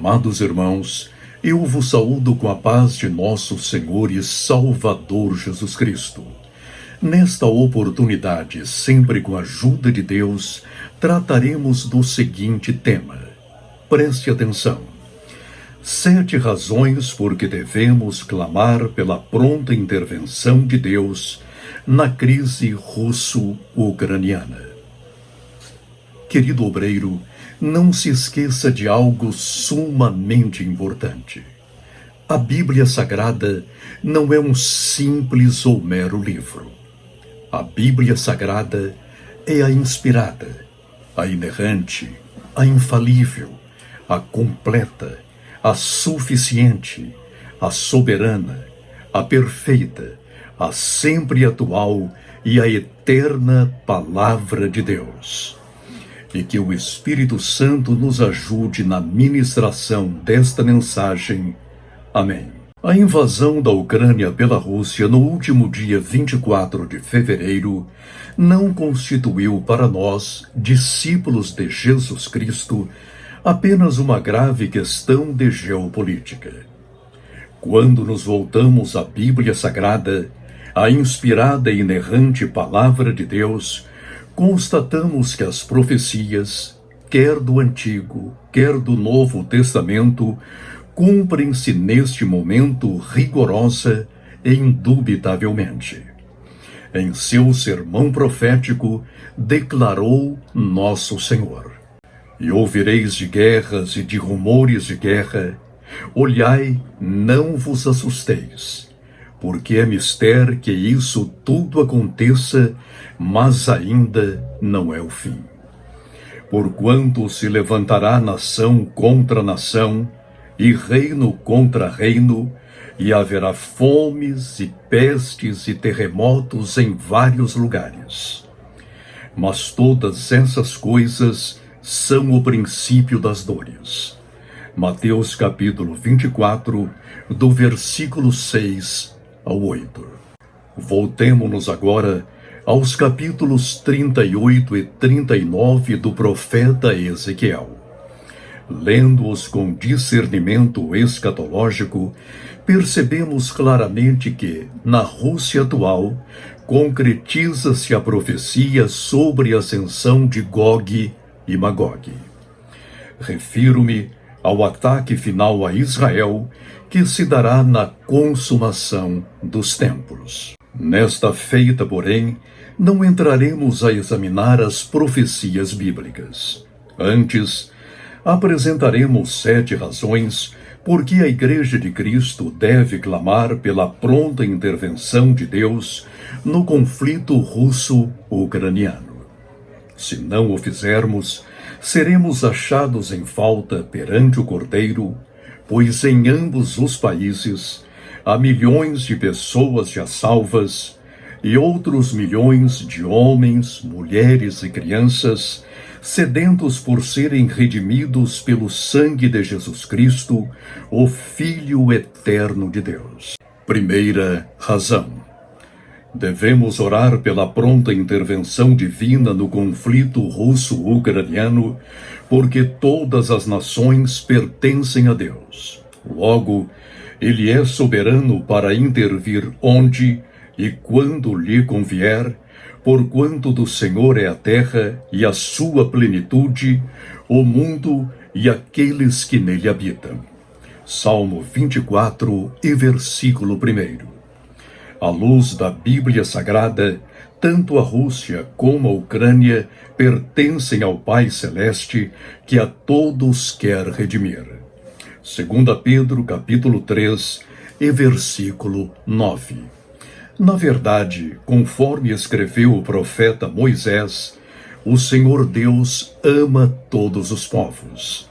Amados irmãos, eu vos saúdo com a paz de nosso Senhor e Salvador Jesus Cristo. Nesta oportunidade, sempre com a ajuda de Deus, trataremos do seguinte tema. Preste atenção. 7 razões por que devemos clamar pela pronta intervenção de Deus na crise russo-ucraniana. Querido obreiro, não se esqueça de algo sumamente importante. A Bíblia Sagrada não é um simples ou mero livro. A Bíblia Sagrada é a inspirada, a inerrante, a infalível, a completa, a suficiente, a soberana, a perfeita, a sempre atual e a eterna Palavra de Deus. E que o Espírito Santo nos ajude na ministração desta mensagem. Amém. A invasão da Ucrânia pela Rússia no último dia 24 de fevereiro não constituiu para nós, discípulos de Jesus Cristo, apenas uma grave questão de geopolítica. Quando nos voltamos à Bíblia Sagrada, a inspirada e inerrante Palavra de Deus, constatamos que as profecias, quer do Antigo, quer do Novo Testamento, cumprem-se neste momento rigorosa e indubitavelmente. Em seu sermão profético, declarou nosso Senhor: E ouvireis de guerras e de rumores de guerra, olhai, não vos assusteis, porque é mister que isso tudo aconteça, mas ainda não é o fim. Porquanto se levantará nação contra nação, e reino contra reino, e haverá fomes e pestes e terremotos em vários lugares. Mas todas essas coisas são o princípio das dores. Mateus capítulo 24, do versículo 6 ao 8. Voltemo-nos agora aos capítulos 38 e 39 do profeta Ezequiel. Lendo-os com discernimento escatológico, percebemos claramente que, na Rússia atual, concretiza-se a profecia sobre a ascensão de Gog e Magog. Refiro-me ao ataque final a Israel, que se dará na consumação dos tempos. Nesta feita, porém, não entraremos a examinar as profecias bíblicas. Antes, apresentaremos 7 razões por que a Igreja de Cristo deve clamar pela pronta intervenção de Deus no conflito russo-ucraniano. Se não o fizermos, seremos achados em falta perante o Cordeiro, pois em ambos os países há milhões de pessoas já salvas e outros milhões de homens, mulheres e crianças sedentos por serem redimidos pelo sangue de Jesus Cristo, o Filho eterno de Deus. Primeira razão. Devemos orar pela pronta intervenção divina no conflito russo-ucraniano, porque todas as nações pertencem a Deus. Logo, Ele é soberano para intervir onde e quando lhe convier, porquanto do Senhor é a terra e a sua plenitude, o mundo e aqueles que nele habitam. Salmo 24 e versículo 1. À luz da Bíblia Sagrada, tanto a Rússia como a Ucrânia pertencem ao Pai Celeste, que a todos quer redimir. 2 Pedro capítulo 3 e versículo 9. Na verdade, conforme escreveu o profeta Moisés, o Senhor Deus ama todos os povos.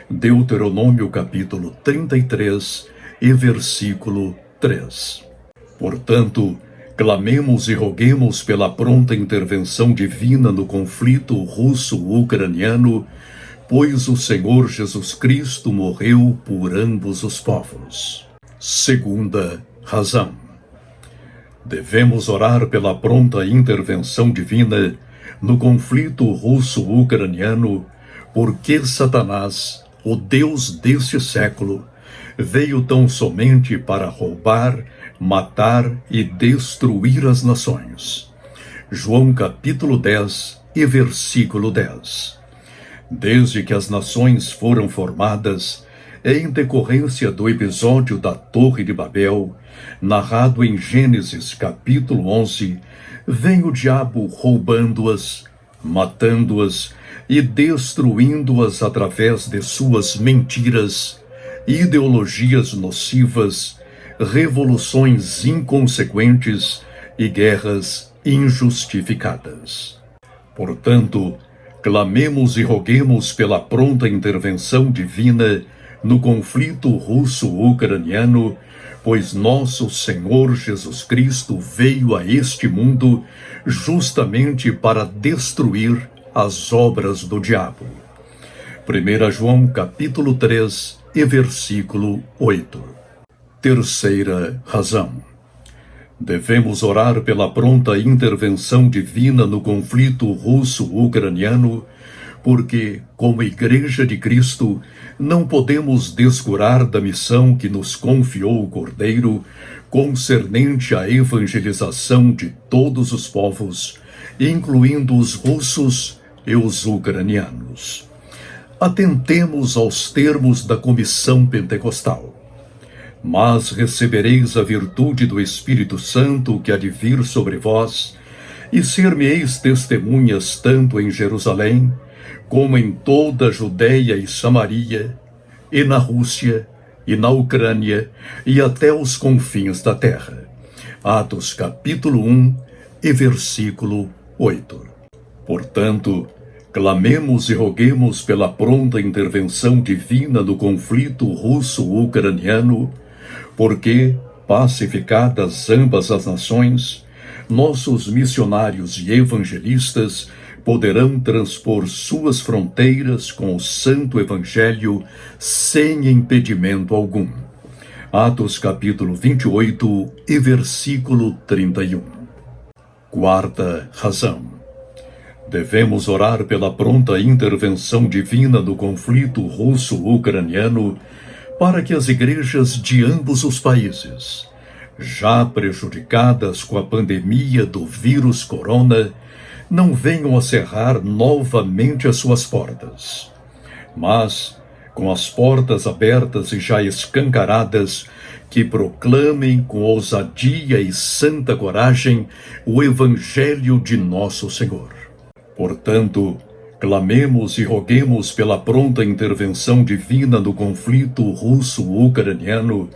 Deuteronômio capítulo 33 e versículo 3. Portanto, clamemos e roguemos pela pronta intervenção divina no conflito russo-ucraniano, pois o Senhor Jesus Cristo morreu por ambos os povos. Segunda razão. Devemos orar pela pronta intervenção divina no conflito russo-ucraniano, porque Satanás, o Deus deste século, veio tão somente para roubar, matar e destruir as nações. João capítulo 10 e versículo 10. Desde que as nações foram formadas, em decorrência do episódio da Torre de Babel, narrado em Gênesis capítulo 11, vem o diabo roubando-as, matando-as e destruindo-as através de suas mentiras, ideologias nocivas, revoluções inconsequentes e guerras injustificadas. Portanto, clamemos e roguemos pela pronta intervenção divina no conflito russo-ucraniano, pois nosso Senhor Jesus Cristo veio a este mundo justamente para destruir as obras do diabo. 1 João capítulo 3 e versículo 8. Terceira razão. Devemos orar pela pronta intervenção divina no conflito russo-ucraniano, porque, como Igreja de Cristo, não podemos descurar da missão que nos confiou o Cordeiro, concernente à evangelização de todos os povos, incluindo os russos e os ucranianos. Atentemos aos termos da Comissão Pentecostal. Mas recebereis a virtude do Espírito Santo que há de vir sobre vós, e ser-me-eis testemunhas tanto em Jerusalém, como em toda a Judéia e Samaria, e na Rússia, e na Ucrânia, e até os confins da terra. Atos capítulo 1 e versículo 8. Portanto, clamemos e roguemos pela pronta intervenção divina no conflito russo-ucraniano, porque, pacificadas ambas as nações, nossos missionários e evangelistas poderão transpor suas fronteiras com o Santo Evangelho sem impedimento algum. Atos capítulo 28 e versículo 31. Quarta razão. Devemos orar pela pronta intervenção divina no conflito russo-ucraniano para que as igrejas de ambos os países, já prejudicadas com a pandemia do vírus corona, não venham a cerrar novamente as suas portas. Mas, com as portas abertas e já escancaradas, que proclamem com ousadia e santa coragem o Evangelho de nosso Senhor. Portanto, clamemos e roguemos pela pronta intervenção divina no conflito russo-ucraniano,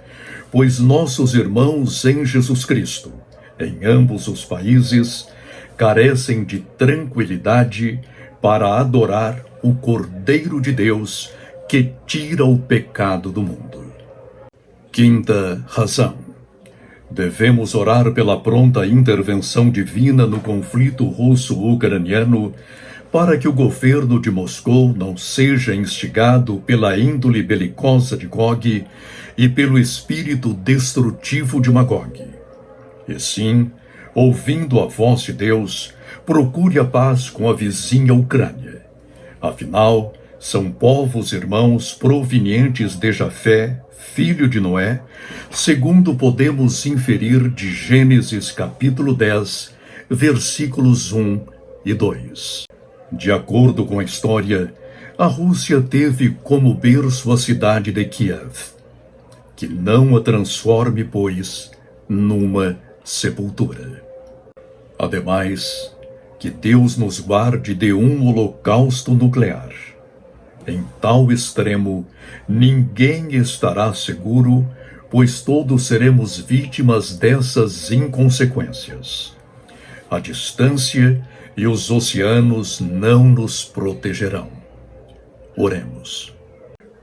pois nossos irmãos em Jesus Cristo, em ambos os países, carecem de tranquilidade para adorar o Cordeiro de Deus que tira o pecado do mundo. Quinta razão. Devemos orar pela pronta intervenção divina no conflito russo-ucraniano para que o governo de Moscou não seja instigado pela índole belicosa de Gog e pelo espírito destrutivo de Magog. E sim, ouvindo a voz de Deus, procure a paz com a vizinha Ucrânia. Afinal, são povos irmãos provenientes de Jafé, filho de Noé, segundo podemos inferir de Gênesis capítulo 10, versículos 1 e 2. De acordo com a história, a Rússia teve como berço a cidade de Kiev. Que não a transforme, pois, numa sepultura. Ademais, que Deus nos guarde de um holocausto nuclear. Em tal extremo, ninguém estará seguro, pois todos seremos vítimas dessas inconsequências. A distância e os oceanos não nos protegerão. Oremos.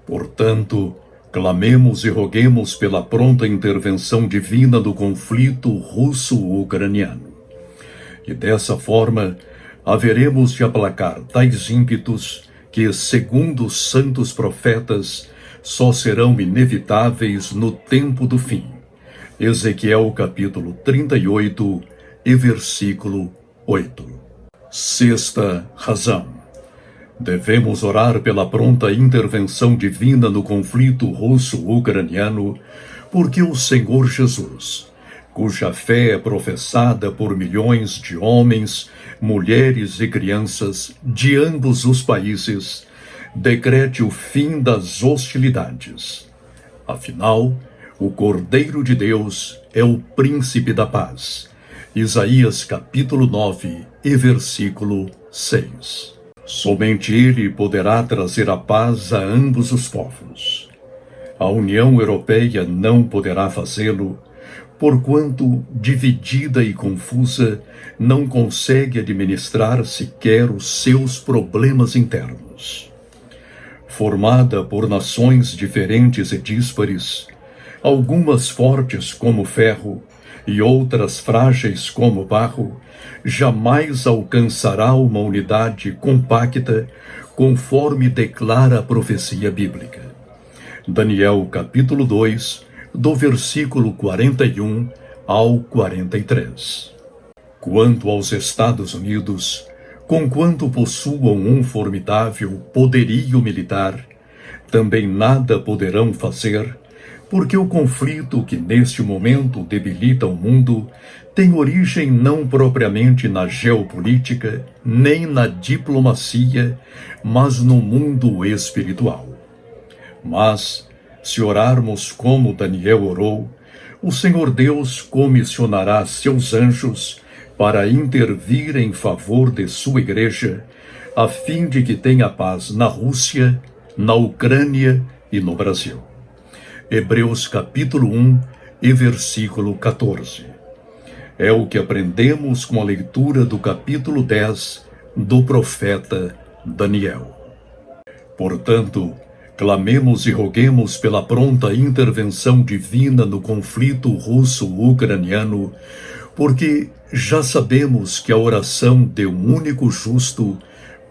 Portanto, clamemos e roguemos pela pronta intervenção divina do conflito russo-ucraniano. E dessa forma, haveremos de aplacar tais ímpetos que, segundo os santos profetas, só serão inevitáveis no tempo do fim. Ezequiel capítulo 38 e versículo 8. Sexta razão. Devemos orar pela pronta intervenção divina no conflito russo-ucraniano, porque o Senhor Jesus, cuja fé é professada por milhões de homens, mulheres e crianças de ambos os países, decrete o fim das hostilidades. Afinal, o Cordeiro de Deus é o Príncipe da Paz. Isaías capítulo 9 e versículo 6. Somente Ele poderá trazer a paz a ambos os povos. A União Europeia não poderá fazê-lo, porquanto, dividida e confusa, não consegue administrar sequer os seus problemas internos. Formada por nações diferentes e díspares, algumas fortes como ferro e outras frágeis como barro, jamais alcançará uma unidade compacta, conforme declara a profecia bíblica. Daniel capítulo 2, do versículo 41 ao 43. Quanto aos Estados Unidos, conquanto possuam um formidável poderio militar, também nada poderão fazer, porque o conflito que neste momento debilita o mundo tem origem não propriamente na geopolítica, nem na diplomacia, mas no mundo espiritual. Mas, se orarmos como Daniel orou, o Senhor Deus comissionará seus anjos para intervir em favor de sua igreja, a fim de que tenha paz na Rússia, na Ucrânia e no Brasil. Hebreus capítulo 1 e versículo 14. É o que aprendemos com a leitura do capítulo 10 do profeta Daniel. Portanto, clamemos e roguemos pela pronta intervenção divina no conflito russo-ucraniano, porque já sabemos que a oração de um único justo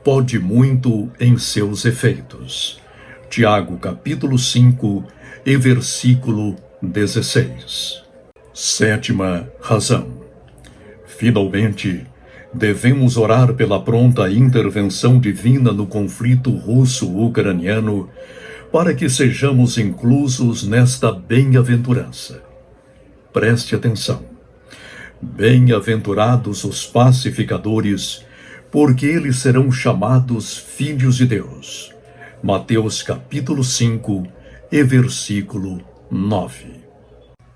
pode muito em seus efeitos. Tiago capítulo 5 e versículo 16. Sétima razão. Finalmente, devemos orar pela pronta intervenção divina no conflito russo-ucraniano, para que sejamos inclusos nesta bem-aventurança. Preste atenção. Bem-aventurados os pacificadores, porque eles serão chamados filhos de Deus. Mateus capítulo 5 e versículo 9.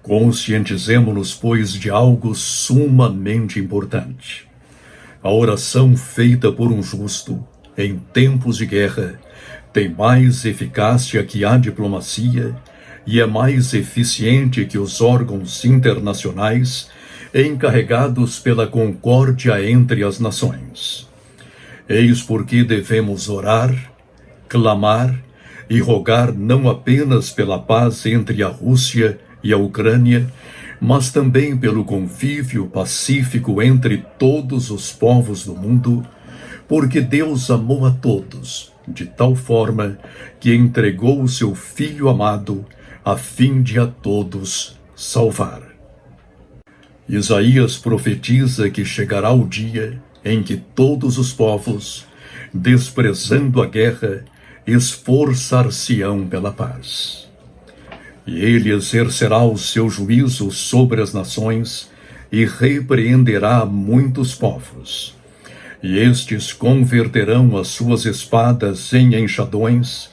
Conscientizemo-nos, pois, de algo sumamente importante. A oração feita por um justo, em tempos de guerra, tem mais eficácia que a diplomacia e é mais eficiente que os órgãos internacionais encarregados pela concórdia entre as nações. Eis porque devemos orar, clamar e rogar não apenas pela paz entre a Rússia e a Ucrânia, mas também pelo convívio pacífico entre todos os povos do mundo, porque Deus amou a todos, de tal forma que entregou o seu Filho amado, a fim de a todos salvar. Isaías profetiza que chegará o dia em que todos os povos, desprezando a guerra, esforçar-se-ão pela paz. E ele exercerá o seu juízo sobre as nações e repreenderá muitos povos. E estes converterão as suas espadas em enxadões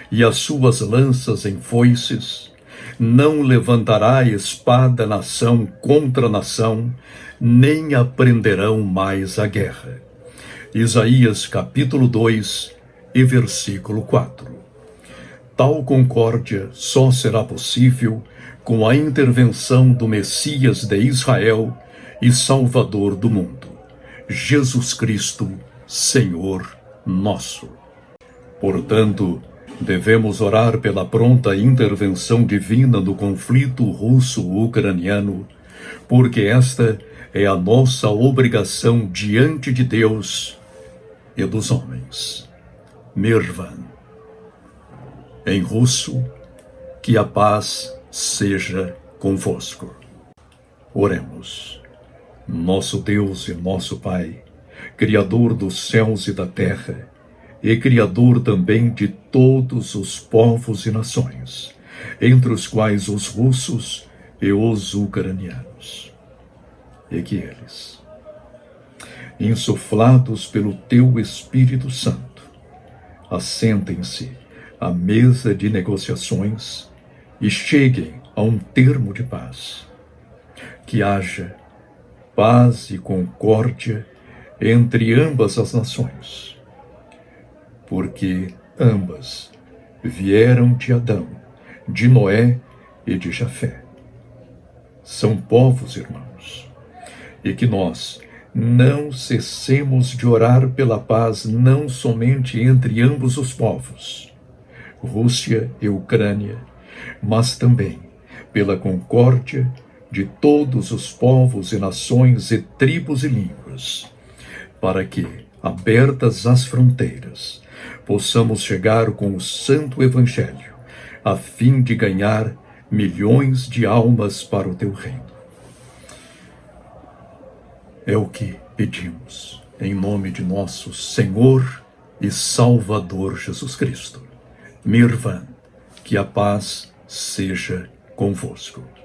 e as suas lanças em foices. Não levantará espada nação contra nação, nem aprenderão mais a guerra. Isaías capítulo 2 e versículo 4. Tal concórdia só será possível com a intervenção do Messias de Israel e Salvador do mundo, Jesus Cristo, Senhor nosso. Portanto, devemos orar pela pronta intervenção divina no conflito russo-ucraniano, porque esta é a nossa obrigação diante de Deus e dos homens. Mirvan. Em russo, que a paz seja convosco. Oremos. Nosso Deus e nosso Pai, Criador dos céus e da terra, e Criador também de todos os povos e nações, entre os quais os russos e os ucranianos. E que eles, insuflados pelo teu Espírito Santo, assentem-se à mesa de negociações e cheguem a um termo de paz. Que haja paz e concórdia entre ambas as nações, porque ambas vieram de Adão, de Noé e de Jafé. São povos irmãos, e que nós não cessemos de orar pela paz não somente entre ambos os povos, Rússia e Ucrânia, mas também pela concórdia de todos os povos e nações e tribos e línguas, para que, abertas as fronteiras, possamos chegar com o Santo Evangelho, a fim de ganhar milhões de almas para o teu reino. É o que pedimos, em nome de nosso Senhor e Salvador Jesus Cristo. Mirvan, que a paz seja convosco.